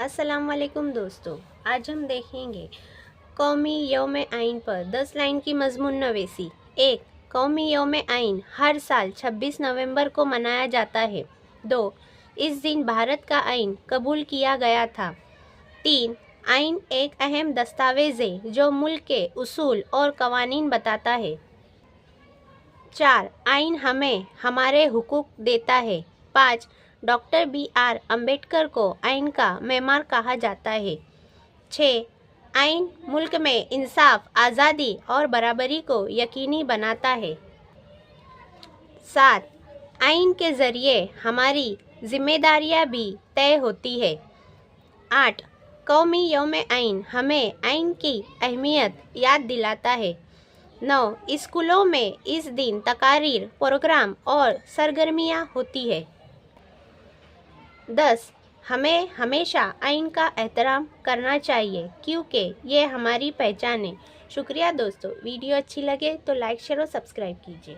अस्सलाम वालेकुम दोस्तों, आज हम देखेंगे कौमी यौम आइन पर 10 लाइन की मजमून नवीसी। 1. कौमी यौम आइन हर साल 26 नवंबर को मनाया जाता है। 2. इस दिन भारत का आइन कबूल किया गया था। 3. आइन एक अहम दस्तावेज़ है जो मुल्क के उसूल और कवानीन बताता है। 4. आइन हमें हमारे हुकूक देता है। 5. Doctor B.R. अम्बेडकर को आइन का मेमार कहा जाता है। 6. आइन मुल्क में इंसाफ, आज़ादी और बराबरी को यकीनी बनाता है। 7. आइन के ज़रिए हमारी जिम्मेदारियां भी तय होती है। 8. कौमी यौम आइन हमें आइन की अहमियत याद दिलाता है। 9. स्कूलों में इस दिन तकारीर, प्रोग्राम और सरगर्मियाँ होती है। 10. हमें हमेशा आइन का एहतराम करना चाहिए क्योंकि ये हमारी पहचान है। शुक्रिया दोस्तों, वीडियो अच्छी लगे तो लाइक शेयर और सब्सक्राइब कीजिए।